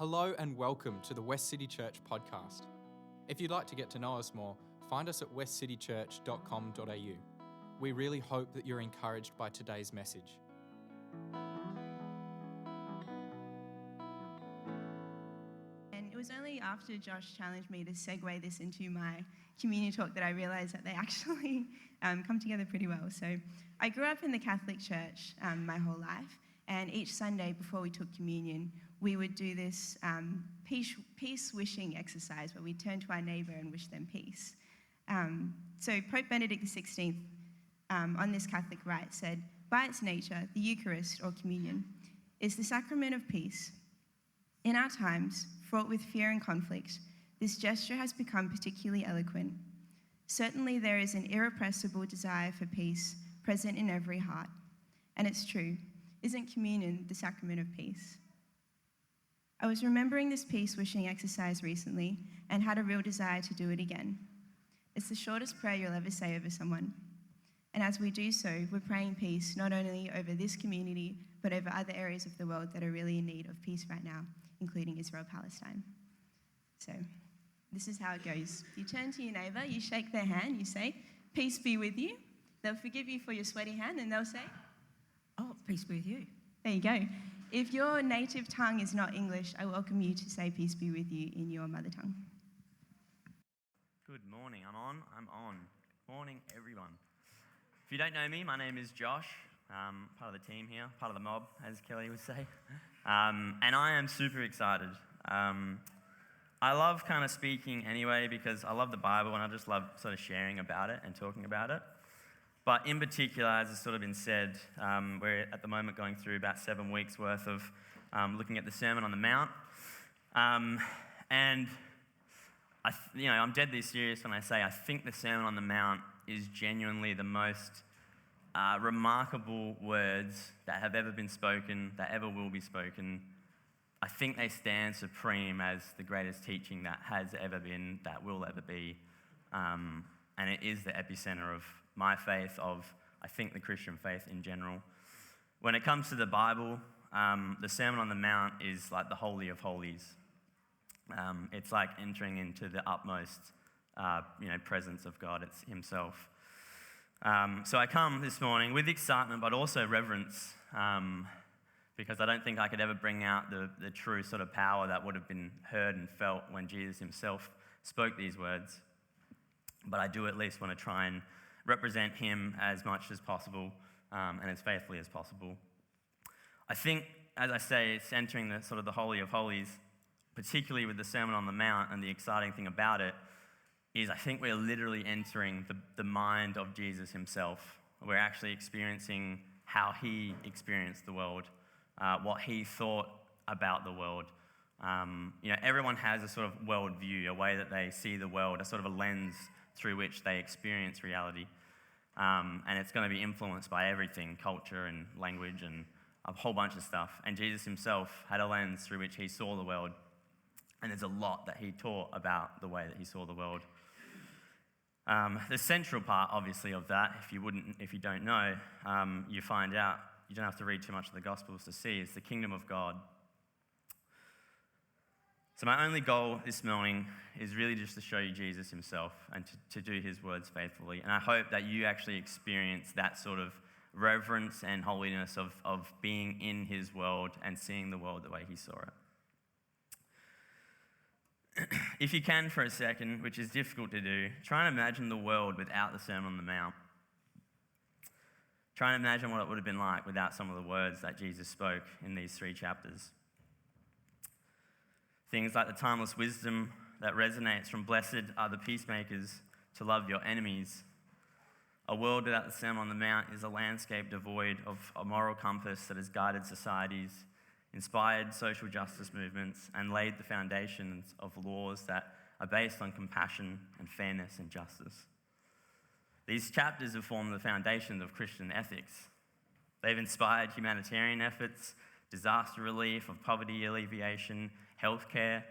Hello and welcome to the Westcity Church podcast. If you'd like to get to know us more, find us at westcitychurch.com.au. We really hope that you're encouraged by today's message. And it was only after Josh challenged me to segue this into my communion talk that I realised that they actually come together pretty well. So I grew up in the Catholic Church my whole life, and each Sunday before we took communion, we would do this peace wishing exercise where we turn to our neighbour and wish them peace. So Pope Benedict XVI, on this Catholic rite, said, "By its nature, the Eucharist, or communion, is the sacrament of peace. In our times, fraught with fear and conflict, this gesture has become particularly eloquent. Certainly there is an irrepressible desire for peace present in every heart. And it's true. Isn't communion the sacrament of peace?" I was remembering this peace-wishing exercise recently and had a real desire to do it again. It's the shortest prayer you'll ever say over someone. And as we do so, we're praying peace not only over this community, but over other areas of the world that are really in need of peace right now, including Israel-Palestine. So this is how it goes. You turn to your neighbour, you shake their hand, you say, "Peace be with you." They'll forgive you for your sweaty hand and they'll say, "Oh, peace be with you." There you go. If your native tongue is not English, I welcome you to say "peace be with you" in your mother tongue. Good morning. I'm on. Morning, everyone. If you don't know me, my name is Josh. Part of the team here, part of the mob, as Kelly would say. And I am super excited. I love kind of speaking anyway because I love the Bible and I just love sort of sharing about it and talking about it. But in particular, as has sort of been said, we're at the moment going through about 7 weeks worth of looking at the Sermon on the Mount. And I'm deadly serious when I say I think the Sermon on the Mount is genuinely the most remarkable words that have ever been spoken, that ever will be spoken. I think they stand supreme as the greatest teaching that has ever been, that will ever be. And it is the epicenter of my faith, of, I think, the Christian faith in general. When it comes to the Bible, the Sermon on the Mount is like the Holy of Holies. It's like entering into the utmost, presence of God. It's Himself. So I come this morning with excitement, but also reverence, because I don't think I could ever bring out the true sort of power that would have been heard and felt when Jesus Himself spoke these words. But I do at least want to try and represent Him as much as possible and as faithfully as possible. I think, as I say, it's entering the sort of the Holy of Holies, particularly with the Sermon on the Mount, and the exciting thing about it is I think we're literally entering the mind of Jesus Himself. We're actually experiencing how He experienced the world, what He thought about the world. Everyone has a sort of worldview, a way that they see the world, a sort of a lens through which they experience reality. And it's going to be influenced by everything, culture and language and a whole bunch of stuff. And Jesus Himself had a lens through which He saw the world. And there's a lot that He taught about the way that He saw the world. The central part, obviously, of that, if you don't know, you find out, you don't have to read too much of the Gospels to see, is the kingdom of God. So my only goal this morning is really just to show you Jesus Himself and to do His words faithfully. And I hope that you actually experience that sort of reverence and holiness of being in His world and seeing the world the way He saw it. If you can for a second, which is difficult to do, try and imagine the world without the Sermon on the Mount. Try and imagine what it would have been like without some of the words that Jesus spoke in these 3 chapters. Things like the timeless wisdom that resonates from "Blessed are the peacemakers, to love your enemies." A world without the Sermon on the Mount is a landscape devoid of a moral compass that has guided societies, inspired social justice movements, and laid the foundations of laws that are based on compassion and fairness and justice. These chapters have formed the foundations of Christian ethics. They've inspired humanitarian efforts, disaster relief, of poverty alleviation, healthcare.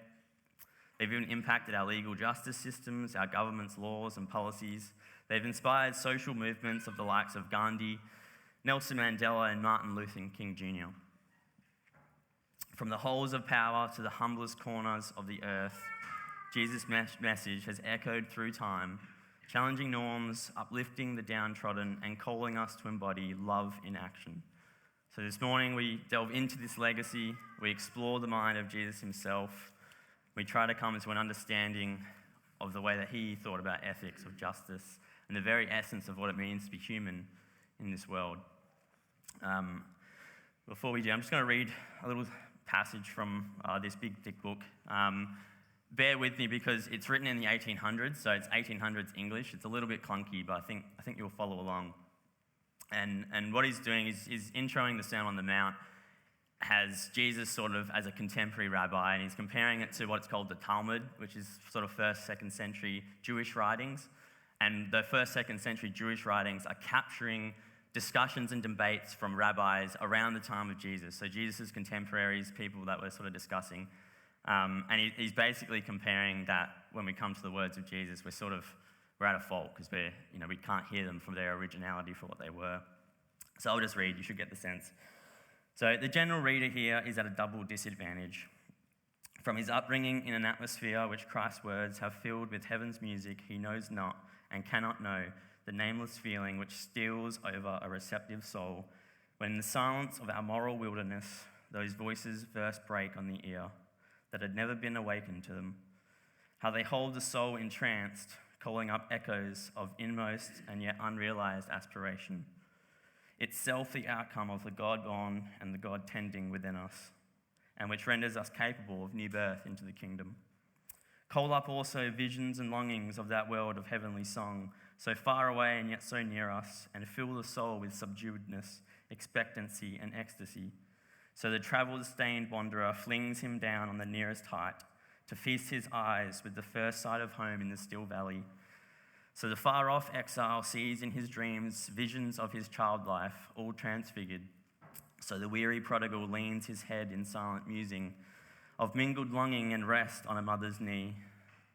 They've even impacted our legal justice systems, our government's laws and policies. They've inspired social movements of the likes of Gandhi, Nelson Mandela, and Martin Luther King Jr. From the halls of power to the humblest corners of the earth, Jesus' message has echoed through time, challenging norms, uplifting the downtrodden, and calling us to embody love in action. So this morning we delve into this legacy, we explore the mind of Jesus himself, we try to come to an understanding of the way that he thought about ethics, of justice, and the very essence of what it means to be human in this world. Before we do, I'm just going to read a little passage from this big thick book. Bear with me because it's written in the 1800s, so it's 1800s English. It's a little bit clunky, but I think you'll follow along. And what he's doing is introing the Sermon on the Mount as Jesus sort of as a contemporary rabbi, and he's comparing it to what's called the Talmud, which is sort of 1st, 2nd century Jewish writings. And the 1st, 2nd century Jewish writings are capturing discussions and debates from rabbis around the time of Jesus. So Jesus' contemporaries, people that were sort of discussing. And he's basically comparing that when we come to the words of Jesus, we're at a fault because we can't hear them from their originality for what they were. So I'll just read, you should get the sense. So the general reader here is at a double disadvantage. From his upbringing in an atmosphere which Christ's words have filled with heaven's music, he knows not and cannot know the nameless feeling which steals over a receptive soul when in the silence of our moral wilderness those voices first break on the ear that had never been awakened to them, how they hold the soul entranced, calling up echoes of inmost and yet unrealized aspiration, itself the outcome of the God-born and the God-tending within us, and which renders us capable of new birth into the kingdom. Call up also visions and longings of that world of heavenly song, so far away and yet so near us, and fill the soul with subduedness, expectancy, and ecstasy. So the travel-stained wanderer flings him down on the nearest height to feast his eyes with the first sight of home in the still valley. So the far-off exile sees in his dreams visions of his child life, all transfigured. So the weary prodigal leans his head in silent musing of mingled longing and rest on a mother's knee.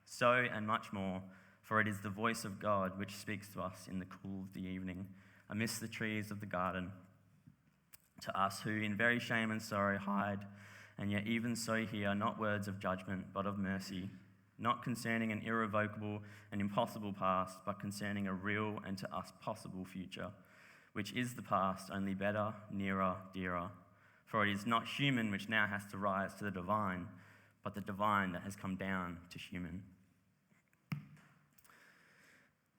So and much more, for it is the voice of God which speaks to us in the cool of the evening, amidst the trees of the garden. To us who in very shame and sorrow hide, and yet even so hear not words of judgment but of mercy, not concerning an irrevocable and impossible past, but concerning a real and to us possible future, which is the past, only better, nearer, dearer. For it is not human which now has to rise to the divine, but the divine that has come down to human.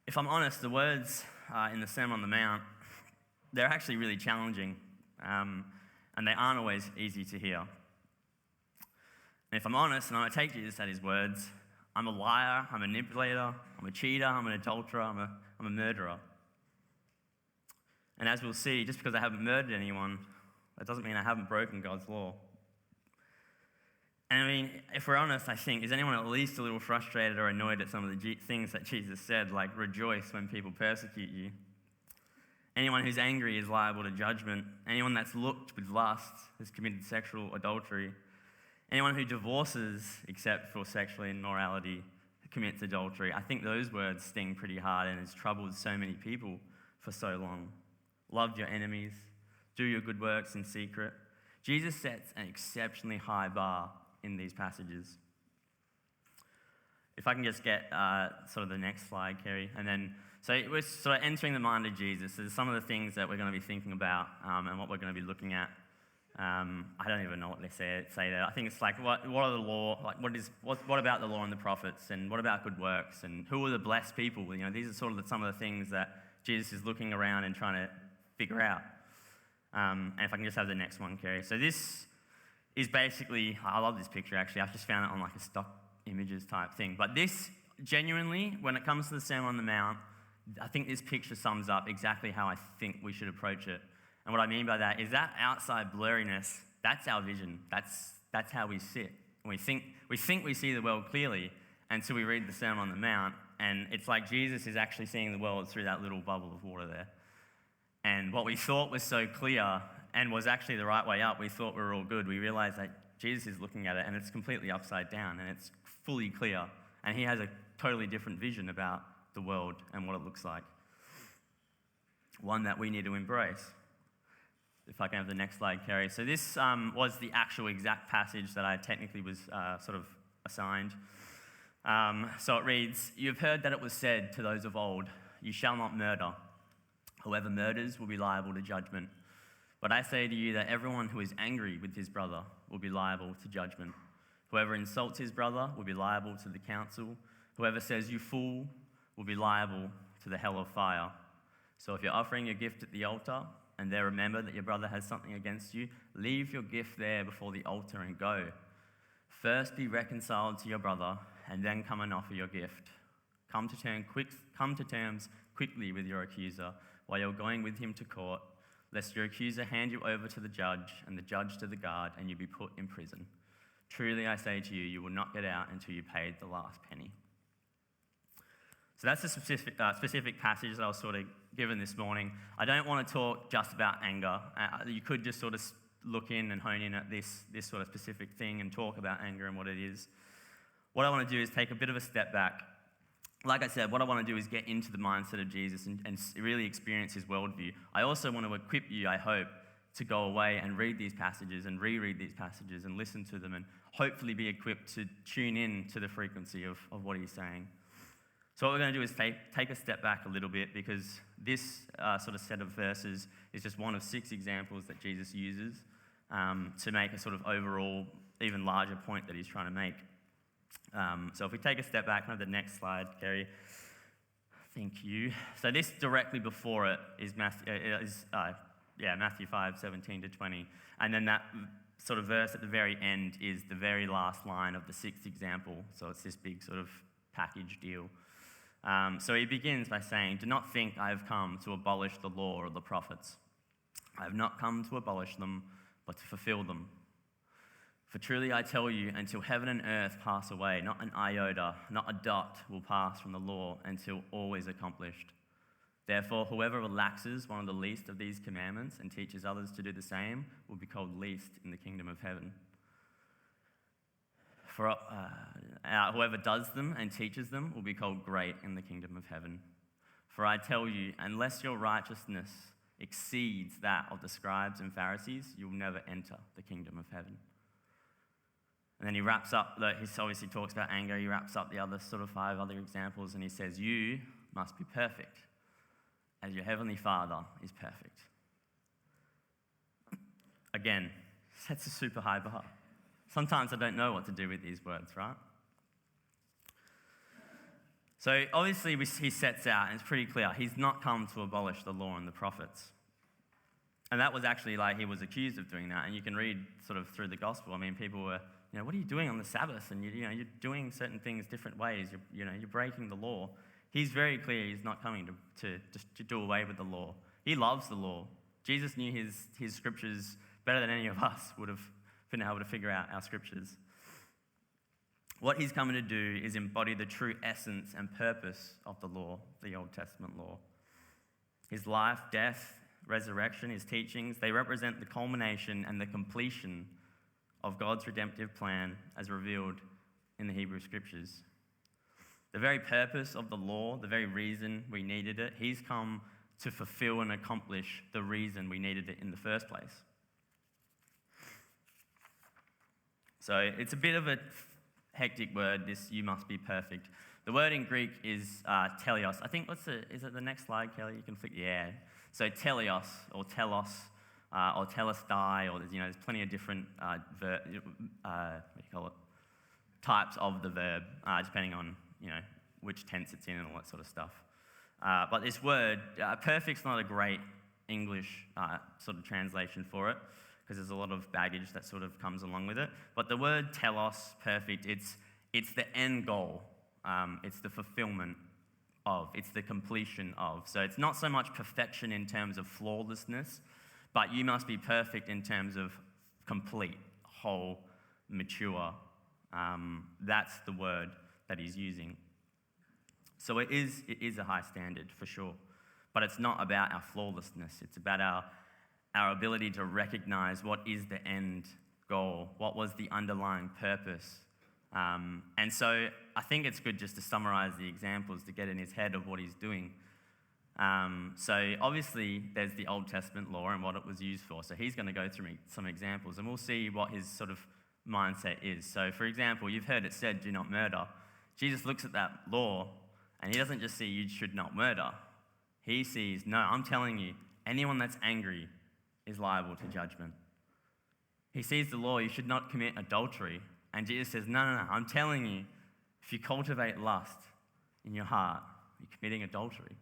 If I'm honest, the words in the Sermon on the Mount, they're actually really challenging, and they aren't always easy to hear. And if I'm honest, and I take Jesus at his words, I'm a liar, I'm a manipulator, I'm a cheater, I'm an adulterer, I'm a murderer. And as we'll see, just because I haven't murdered anyone, that doesn't mean I haven't broken God's law. And I mean, if we're honest, I think, is anyone at least a little frustrated or annoyed at some of the things that Jesus said, like rejoice when people persecute you? Anyone who's angry is liable to judgment. Anyone that's looked with lust has committed sexual adultery. Anyone who divorces except for sexual immorality commits adultery. I think those words sting pretty hard and has troubled so many people for so long. Love your enemies. Do your good works in secret. Jesus sets an exceptionally high bar in these passages. If I can just get sort of the next slide, Kerry, and then so we're sort of entering the mind of Jesus. There's some of the things that we're going to be thinking about and what we're going to be looking at. I don't even know what they say there. I think it's like what are the law? Like what about the law and the prophets, and what about good works, and who are the blessed people? You know, these are sort of some of the things that Jesus is looking around and trying to figure out. And if I can just have the next one, Kerry. So this is basically, I love this picture actually. I've just found it on like a stock images type thing. But this, genuinely, when it comes to the Sermon on the Mount, I think this picture sums up exactly how I think we should approach it. And what I mean by that is that outside blurriness, that's our vision. That's how we sit. We think we see the world clearly until we read the Sermon on the Mount, and it's like Jesus is actually seeing the world through that little bubble of water there. And what we thought was so clear and was actually the right way up, we thought we were all good. We realized that Jesus is looking at it and it's completely upside down and it's fully clear. And he has a totally different vision about the world and what it looks like. One that we need to embrace. If I can have the next slide, Kerry. So this was the actual exact passage that I technically was sort of assigned. So it reads, "You have heard that it was said to those of old, 'You shall not murder. Whoever murders will be liable to judgment.' But I say to you that everyone who is angry with his brother will be liable to judgment. Whoever insults his brother will be liable to the council. Whoever says 'you fool' will be liable to the hell of fire. So if you're offering your gift at the altar and there remember that your brother has something against you, leave your gift there before the altar and go. First be reconciled to your brother and then come and offer your gift. Come to terms quickly with your accuser while you're going with him to court, lest your accuser hand you over to the judge and the judge to the guard and you be put in prison. Truly I say to you, you will not get out until you paid the last penny." So that's a specific passage that I was sort of given this morning. I don't want to talk just about anger. You could just sort of look in and hone in at this sort of specific thing and talk about anger and what it is. What I want to do is take a bit of a step back. Like I said, what I want to do is get into the mindset of Jesus and really experience his worldview. I also want to equip you, I hope, to go away and read these passages and reread these passages and listen to them and hopefully be equipped to tune in to the frequency of what he's saying. So what we're going to do is take a step back a little bit, because this sort of set of verses is just one of 6 examples that Jesus uses to make a sort of overall, even larger point that he's trying to make. So if we take a step back, can I have the next slide, Kerry? Thank you. So this directly before it is Matthew 5:17-20. And then that sort of verse at the very end is the very last line of the 6th example. So it's this big sort of package deal. So he begins by saying, "Do not think I have come to abolish the law or the prophets. I have not come to abolish them, but to fulfill them. For truly I tell you, until heaven and earth pass away, not an iota, not a dot will pass from the law until all is accomplished. Therefore, whoever relaxes one of the least of these commandments and teaches others to do the same will be called least in the kingdom of heaven. For whoever does them and teaches them will be called great in the kingdom of heaven. For I tell you, unless your righteousness exceeds that of the scribes and Pharisees, you will never enter the kingdom of heaven." And then he wraps up, he obviously talks about anger, he wraps up the other sort of 5 other examples, and he says, "You must be perfect, as your heavenly Father is perfect." Again, sets a super high bar. Sometimes I don't know what to do with these words, right? So obviously he sets out, and it's pretty clear, he's not come to abolish the law and the prophets. And that was actually he was accused of doing that. And you can read sort of through the gospel. I mean, people were, what are you doing on the Sabbath? And you're doing certain things different ways. You're breaking the law. He's very clear he's not coming to do away with the law. He loves the law. Jesus knew his scriptures better than any of us would have been able to figure out our scriptures. What he's coming to do is embody the true essence and purpose of the law, the Old Testament law. His life, death, resurrection, his teachings, they represent the culmination and the completion of God's redemptive plan as revealed in the Hebrew Scriptures. The very purpose of the law, the very reason we needed it, he's come to fulfill and accomplish the reason we needed it in the first place. So it's a bit of a hectic word, this "you must be perfect." The word in Greek is teleos. I think, is it the next slide, Kelly? You can flick, yeah. So teleos, or telos, or telestai, or there's plenty of different types of the verb, depending on which tense it's in and all that sort of stuff. But this word, perfect's not a great English sort of translation for it, because there's a lot of baggage that sort of comes along with it. But the word telos, perfect, it's the end goal. It's the fulfillment of. It's the completion of. So it's not so much perfection in terms of flawlessness, but you must be perfect in terms of complete, whole, mature. That's the word that he's using. So it is a high standard for sure. But it's not about our flawlessness. It's about our ability to recognize what is the end goal, what was the underlying purpose. And so I think it's good just to summarize the examples to get in his head of what he's doing. So obviously there's the Old Testament law and what it was used for. So he's going to go through some examples and we'll see what his sort of mindset is. So for example, you've heard it said, do not murder. Jesus looks at that law and he doesn't just see you should not murder. He sees, no, I'm telling you, anyone that's angry is liable to judgment. He sees the law, you should not commit adultery. And Jesus says, no, I'm telling you, if you cultivate lust in your heart, you're committing adultery.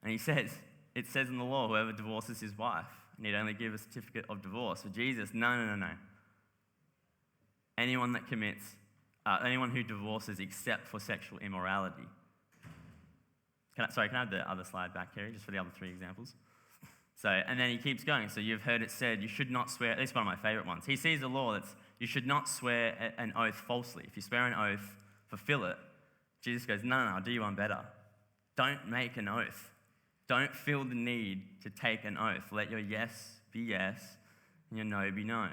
And he says, it says in the law, whoever divorces his wife need only give a certificate of divorce. For Jesus, no. Anyone who divorces except for sexual immorality. Can I have the other slide back, Kerry, just for the other three examples? So, and then he keeps going. So you've heard it said, you should not swear. This is one of my favorite ones. He sees the law that's, you should not swear an oath falsely. If you swear an oath, fulfill it. Jesus goes, no, I'll do you one better. Don't make an oath. Don't feel the need to take an oath. Let your yes be yes and your no be no.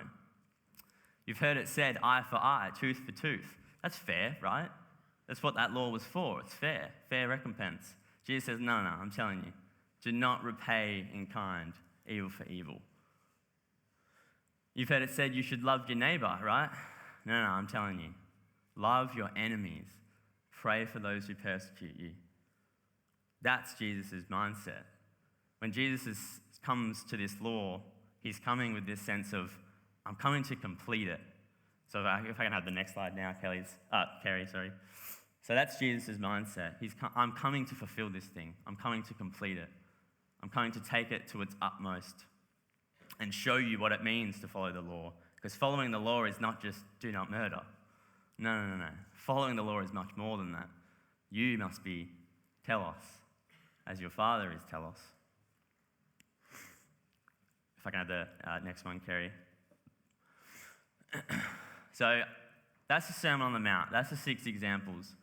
You've heard it said, eye for eye, tooth for tooth. That's fair, right? That's what that law was for. It's fair recompense. Jesus says, no, I'm telling you, do not repay in kind evil for evil. You've heard it said you should love your neighbor, right? No, I'm telling you, love your enemies. Pray for those who persecute you. That's Jesus' mindset. When Jesus comes to this law, he's coming with this sense of, I'm coming to complete it. So if I can have the next slide now, Kerry. So that's Jesus' mindset. I'm coming to fulfill this thing. I'm coming to complete it. I'm coming to take it to its utmost and show you what it means to follow the law. Because following the law is not just do not murder. No. Following the law is much more than that. You must be telos, as your Father is telos. If I can have the next one, Kerry. So that's the Sermon on the Mount. That's the 6 examples.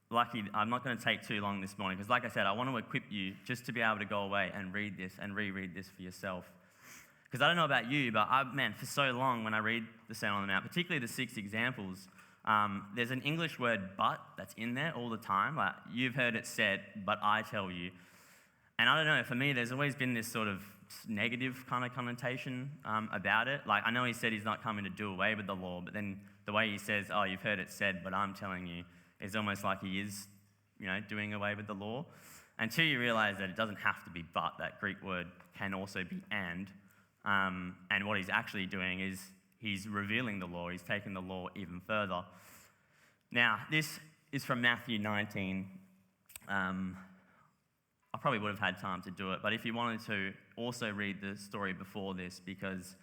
Lucky, I'm not going to take too long this morning because, like I said, I want to equip you just to be able to go away and read this and reread this for yourself. Because I don't know about you, but for so long when I read the Sermon on the Mount, particularly the 6 examples, there's an English word "but" that's in there all the time. Like, you've heard it said, but I tell you. And I don't know, for me, there's always been this sort of negative kind of connotation about it. Like, I know he said he's not coming to do away with the law, but then the way he says, oh, you've heard it said, but I'm telling you, is almost like he is, doing away with the law. Until you realize that it doesn't have to be but, that Greek word can also be and what he's actually doing is he's revealing the law. He's taking the law even further. Now, this is from Matthew 19. I probably would have had time to do it, but if you wanted to, also read the story before this because,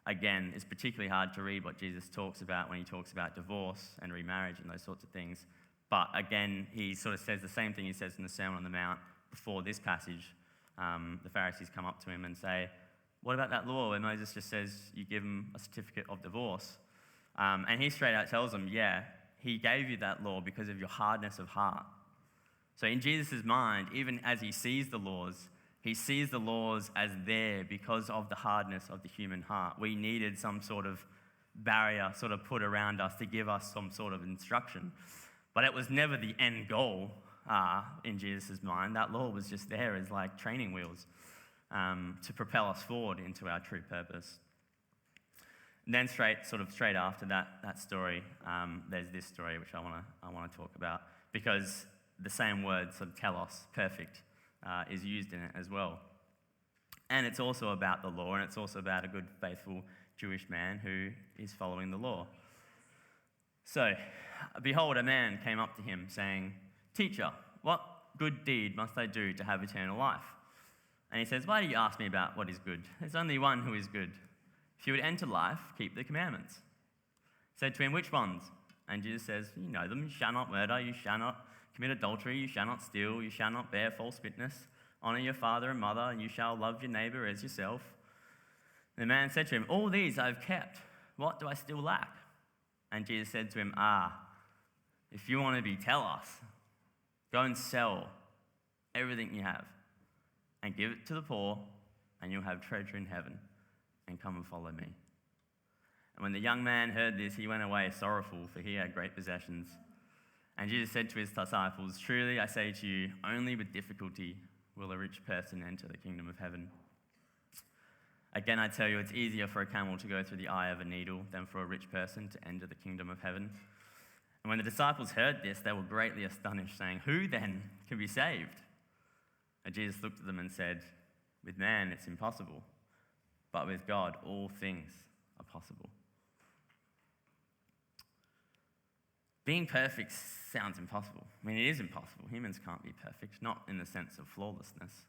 again, it's particularly hard to read what Jesus talks about when he talks about divorce and remarriage and those sorts of things. But again, he sort of says the same thing he says in the Sermon on the Mount before this passage. The Pharisees come up to him and say, what about that law where Moses just says you give him a certificate of divorce? And he straight out tells them, yeah, he gave you that law because of your hardness of heart. So in Jesus' mind, even as he sees the laws as there because of the hardness of the human heart. We needed some sort of barrier sort of put around us to give us some sort of instruction. But it was never the end goal in Jesus' mind. That law was just there as like training wheels to propel us forward into our true purpose. And then straight after that story, there's this story which I want to talk about because the same word, sort of telos, perfect, is used in it as well. And it's also about the law, and it's also about a good, faithful Jewish man who is following the law. So, behold, a man came up to him, saying, Teacher, what good deed must I do to have eternal life? And he says, why do you ask me about what is good? There's only one who is good. If you would enter life, keep the commandments. He said to him, which ones? And Jesus says, you know them. You shall not murder, you shall not commit adultery, you shall not steal, you shall not bear false witness, honor your father and mother, and you shall love your neighbor as yourself. And the man said to him, all these I've kept. What do I still lack? And Jesus said to him, if you want to be telos, go and sell everything you have and give it to the poor, and you'll have treasure in heaven, and come and follow me. And when the young man heard this, he went away sorrowful, for he had great possessions. And Jesus said to his disciples, "Truly I say to you, only with difficulty will a rich person enter the kingdom of heaven. Again, I tell you, it's easier for a camel to go through the eye of a needle than for a rich person to enter the kingdom of heaven." And when the disciples heard this, they were greatly astonished, saying, "Who then can be saved?" And Jesus looked at them and said, "With man it's impossible, but with God all things are possible." Being perfect sounds impossible. I mean, it is impossible. Humans can't be perfect, not in the sense of flawlessness.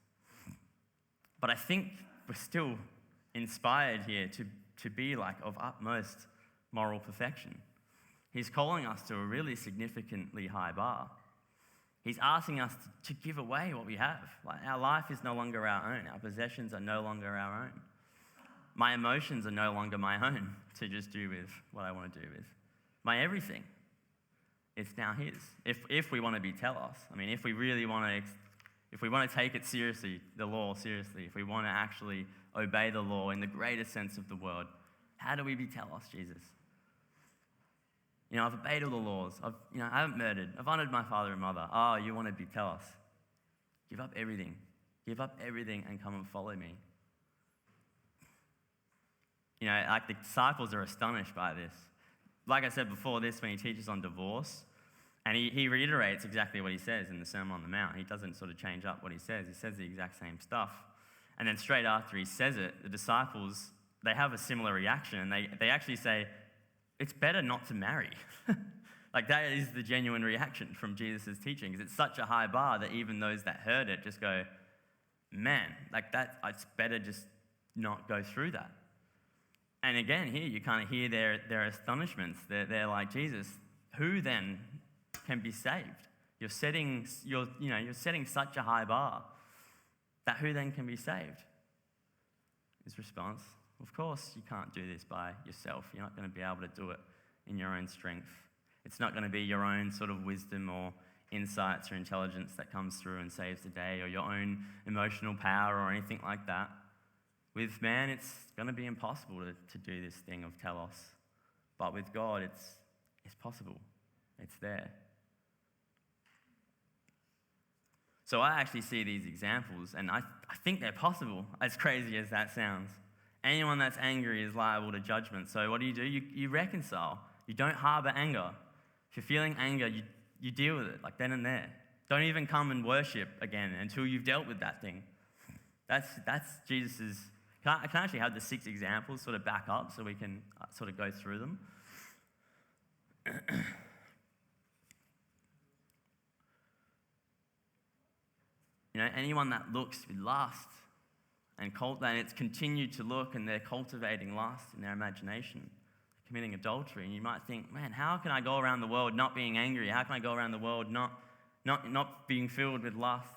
But I think we're still inspired here to be like of utmost moral perfection. He's calling us to a really significantly high bar. He's asking us to give away what we have. Like, our life is no longer our own. Our possessions are no longer our own. My emotions are no longer my own to just do with what I want to do with. My everything, it's now his. If we want to be telos, I mean, if we really want to, if we want to take it seriously, the law seriously, if we want to actually obey the law in the greatest sense of the word, how do we be telos, Jesus? You know, I've obeyed all the laws. I haven't murdered. I've honored my father and mother. Oh, you want to be telos? Give up everything. Give up everything and come and follow me. You know, like the disciples are astonished by this. Like I said before this, when he teaches on divorce, and he reiterates exactly what he says in the Sermon on the Mount. He doesn't sort of change up what he says. He says the exact same stuff. And then straight after he says it, the disciples, they have a similar reaction. And they actually say, it's better not to marry. Like, that is the genuine reaction from Jesus' teachings. It's such a high bar that even those that heard it just go, man, like that, it's better just not go through that. And again, here you kind of hear their astonishments. They're like, Jesus, who then can be saved? You're setting such a high bar that who then can be saved? His response, of course you can't do this by yourself. You're not going to be able to do it in your own strength. It's not going to be your own sort of wisdom or insights or intelligence that comes through and saves the day, or your own emotional power or anything like that. With man, it's going to be impossible to do this thing of telos. But with God, it's possible. It's there. So I actually see these examples, and I think they're possible, as crazy as that sounds. Anyone that's angry is liable to judgment. So what do? You reconcile. You don't harbor anger. If you're feeling anger, you deal with it, like then and there. Don't even come and worship again until you've dealt with that thing. That's Jesus's. I can actually have the 6 examples sort of back up so we can sort of go through them. You know, anyone that looks with lust and it's continued to look, and they're cultivating lust in their imagination, committing adultery, and you might think, man, how can I go around the world not being angry? How can I go around the world not being filled with lust?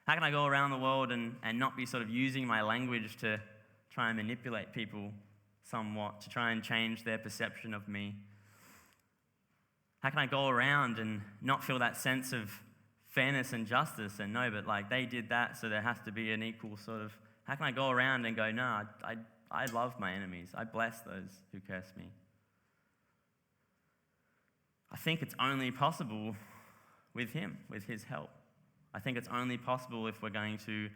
How can I go around the world and not be sort of using my language to try and manipulate people somewhat, to try and change their perception of me? How can I go around and not feel that sense of fairness and justice and no, but like they did that, so there has to be an equal sort of... How can I go around and go, no, I love my enemies. I bless those who curse me. I think it's only possible with him, with his help. I think it's only possible if we're going to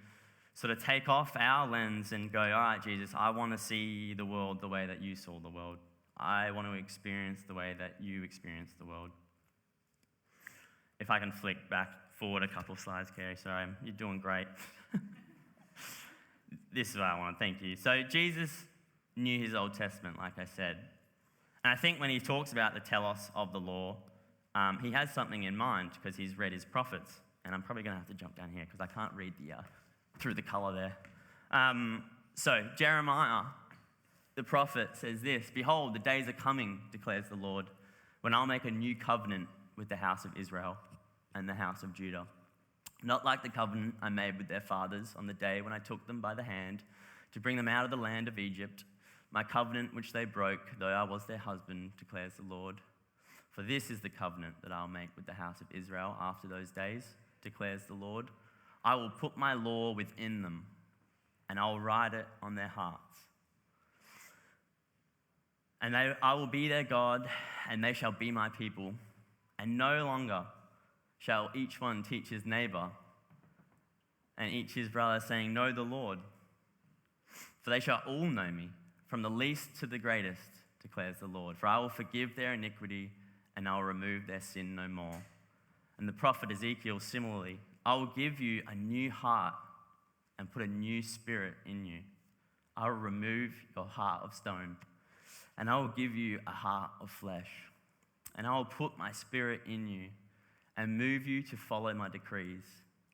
sort of take off our lens and go, all right, Jesus, I want to see the world the way that you saw the world. I want to experience the way that you experienced the world. If I can flick forward a couple of slides, Kerry. Sorry, you're doing great. This is what I want. Thank you. So Jesus knew his Old Testament, like I said. And I think when he talks about the telos of the law, he has something in mind because he's read his prophets. And I'm probably going to have to jump down here because I can't read through the colour there. So Jeremiah, the prophet, says this: "Behold, the days are coming, declares the Lord, when I'll make a new covenant with the house of Israel and the house of Judah. Not like the covenant I made with their fathers on the day when I took them by the hand to bring them out of the land of Egypt, my covenant which they broke, though I was their husband, declares the Lord. For this is the covenant that I'll make with the house of Israel after those days, declares the Lord. I will put my law within them, and I'll write it on their hearts. And I will be their God, and they shall be my people. And no longer shall each one teach his neighbor and each his brother, saying, Know the Lord. For they shall all know me, from the least to the greatest, declares the Lord. For I will forgive their iniquity, and I will remove their sin no more. And the prophet Ezekiel, similarly, I will give you a new heart and put a new spirit in you. I will remove your heart of stone, and I will give you a heart of flesh. And I will put my spirit in you and move you to follow my decrees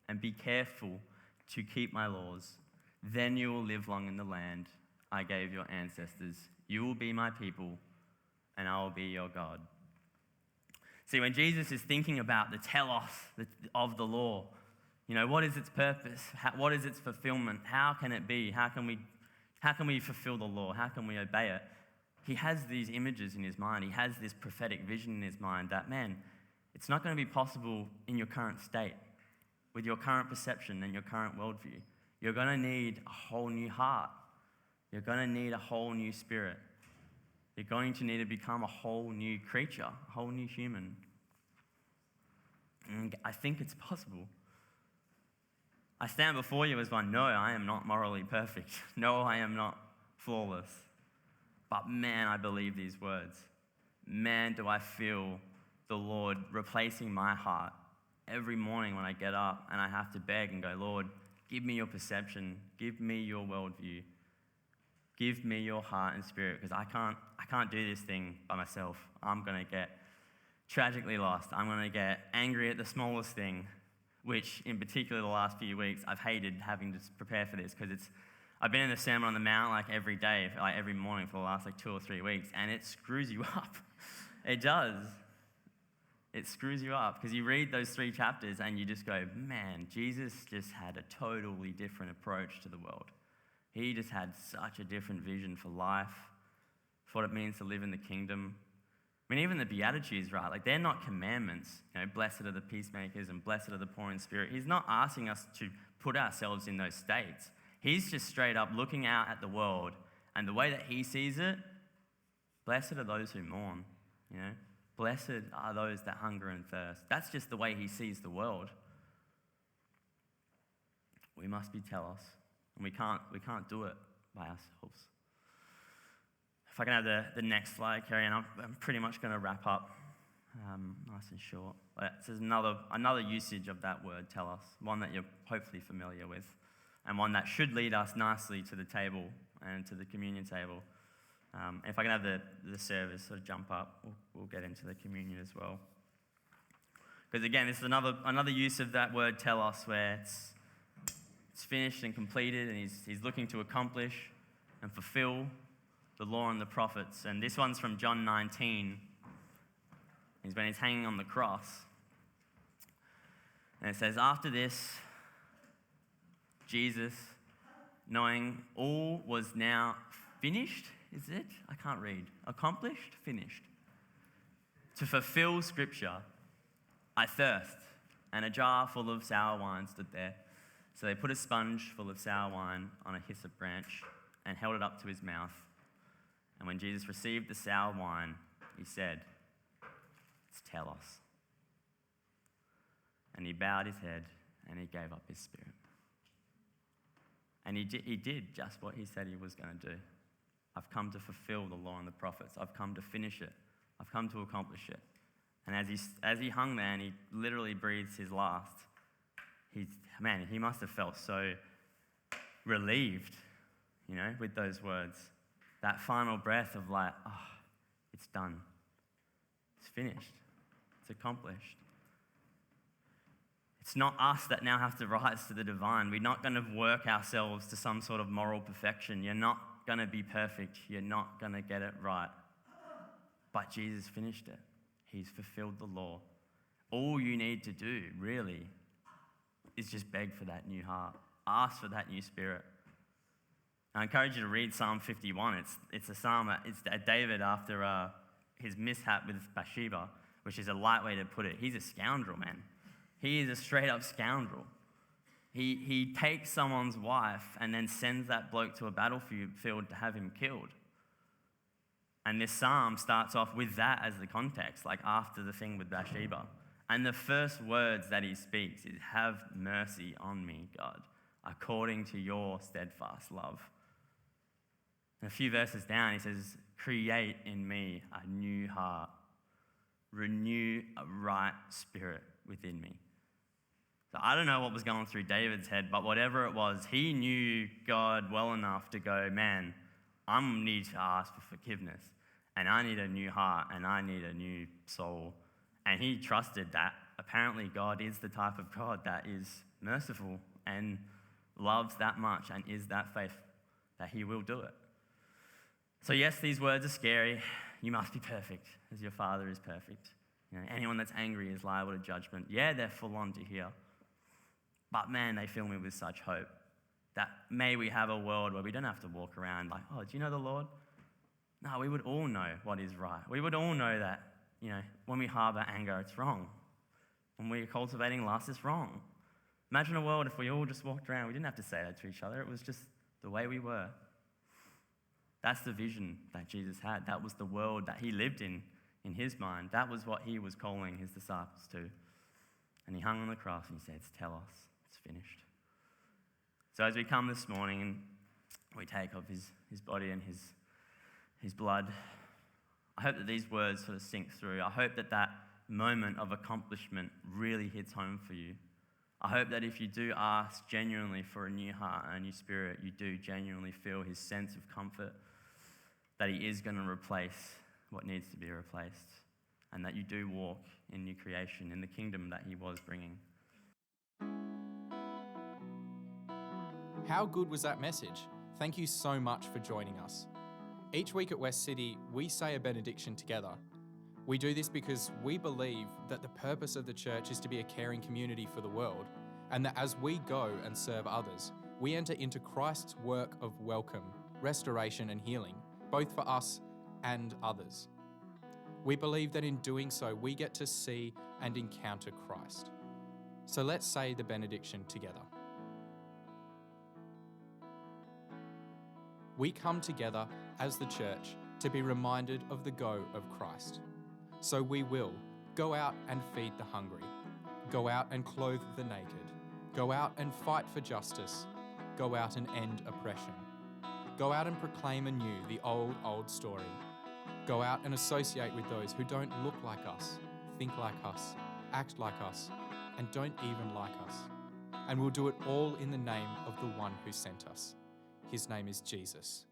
and be careful to keep my laws. Then you will live long in the land I gave your ancestors. You will be my people, and I will be your God. See, when Jesus is thinking about the telos of the law, what is its purpose? What is its fulfillment? How can it be? How can we fulfill the law? How can we obey it? He has these images in his mind. He has this prophetic vision in his mind that, man, it's not going to be possible in your current state, with your current perception and your current worldview. You're going to need a whole new heart. You're going to need a whole new spirit. You're going to need to become a whole new creature, a whole new human. And I think it's possible. I stand before you as one. No, I am not morally perfect. No, I am not flawless. But man, I believe these words. Man, do I feel the Lord replacing my heart every morning when I get up and I have to beg and go, Lord, give me your perception, give me your worldview, give me your heart and spirit, because I can't do this thing by myself. I'm going to get tragically lost. I'm going to get angry at the smallest thing, which in particular the last few weeks I've hated having to prepare for this, because I've been in the Sermon on the Mount like every day, like every morning for the last 2 or 3 weeks, and it screws you up. It does. It screws you up, because you read those 3 chapters and you just go, man, Jesus just had a totally different approach to the world. He just had such a different vision for life, for what it means to live in the kingdom. I mean, even the Beatitudes, right? Like, they're not commandments. Blessed are the peacemakers and blessed are the poor in spirit. He's not asking us to put ourselves in those states. He's just straight up looking out at the world, and the way that he sees it, blessed are those who mourn, Blessed are those that hunger and thirst. That's just the way he sees the world. We must be telos, and we can't do it by ourselves. If I can have the next slide, Carrie, and I'm pretty much going to wrap up, nice and short. This is another usage of that word, telos, one that you're hopefully familiar with, and one that should lead us nicely to the table and to the communion table. If I can have the service sort of jump up, we'll get into the communion as well. Because again, this is another use of that word telos, where it's finished and completed, and he's looking to accomplish and fulfill the law and the prophets. And this one's from John 19. It's when he's hanging on the cross. And it says, after this, Jesus, knowing all was now finished, is it? I can't read. Accomplished? Finished. To fulfill Scripture, I thirst, and a jar full of sour wine stood there. So they put a sponge full of sour wine on a hyssop branch and held it up to his mouth. And when Jesus received the sour wine, he said, it's telos. And he bowed his head and he gave up his spirit. And he did just what he said he was going to do. I've come to fulfill the law and the prophets. I've come to finish it. I've come to accomplish it. And as he hung there and he literally breathes his last, he must have felt so relieved, with those words. That final breath of it's done. It's finished. It's accomplished. It's not us that now have to rise to the divine. We're not going to work ourselves to some sort of moral perfection. You're not going to be perfect. You're not going to get it right. But Jesus finished it. He's fulfilled the law. All you need to do, really, is just beg for that new heart. Ask for that new spirit. I encourage you to read Psalm 51. It's a psalm, it's David after his mishap with Bathsheba, which is a light way to put it. He's a scoundrel, man. He is a straight-up scoundrel. He takes someone's wife and then sends that bloke to a battlefield to have him killed. And this psalm starts off with that as the context, like after the thing with Bathsheba. And the first words that he speaks is, "Have mercy on me, God, according to your steadfast love." And a few verses down, he says, "Create in me a new heart. Renew a right spirit within me." So I don't know what was going through David's head, but whatever it was, he knew God well enough to go, man, I need to ask for forgiveness, and I need a new heart, and I need a new soul. And he trusted that apparently God is the type of God that is merciful and loves that much and is that faithful that he will do it. So yes, these words are scary. You must be perfect as your Father is perfect. Anyone that's angry is liable to judgment. Yeah, they're full on to hear. But man, they fill me with such hope that may we have a world where we don't have to walk around like, oh, do you know the Lord? No, we would all know what is right. We would all know that, when we harbor anger, it's wrong. When we're cultivating lust, it's wrong. Imagine a world if we all just walked around. We didn't have to say that to each other. It was just the way we were. That's the vision that Jesus had. That was the world that he lived in his mind. That was what he was calling his disciples to. And he hung on the cross and he said, "Tell us, it's finished." So as we come this morning and we take of his body and his blood, I hope that these words sort of sink through. I hope that that moment of accomplishment really hits home for you. I hope that if you do ask genuinely for a new heart and a new spirit, you do genuinely feel his sense of comfort, that he is going to replace what needs to be replaced, and that you do walk in new creation, in the kingdom that he was bringing. How good was that message? Thank you so much for joining us. Each week at West City, we say a benediction together. We do this because we believe that the purpose of the church is to be a caring community for the world, and that as we go and serve others, we enter into Christ's work of welcome, restoration and healing, both for us and others. We believe that in doing so, we get to see and encounter Christ. So let's say the benediction together. We come together as the church to be reminded of the go of Christ. So we will go out and feed the hungry, go out and clothe the naked, go out and fight for justice, go out and end oppression, go out and proclaim anew the old story, go out and associate with those who don't look like us, think like us, act like us, and don't even like us. And we'll do it all in the name of the one who sent us. His name is Jesus.